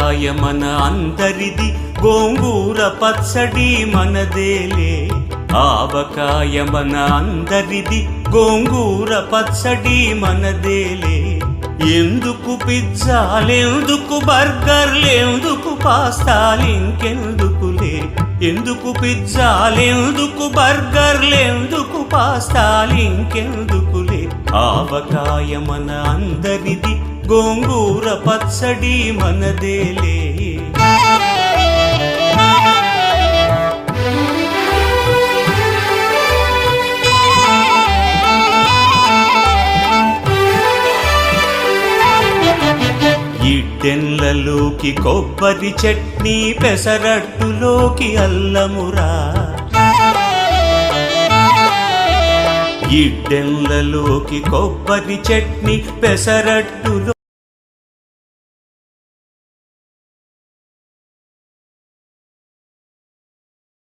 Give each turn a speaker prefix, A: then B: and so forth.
A: ఆవకాయ మన అందరిది, గోంగూర పచ్చడి మనదేలే. ఆవకాయ మన అందరిది, గోంగూర పచ్చడి మనదేలే. ఎందుకు పిజ్జాలెందుకు బర్గర్లెందుకు పాస్తాలింకెందుకులే. ఎందుకు పిజ్జాలెందుకు బర్గర్లెందుకు పాస్తాలింకెందుకులే. ఆవకాయ మన అందరిది, గోంగూర పచ్చడి మనదేలే. ఇడ్డెన్లలోకి కొబ్బరి చట్నీ, పెసరట్టులోకి అల్లమురా. ఇడ్డెన్లలోకి కొబ్బరి చట్నీ, పెసరట్టులో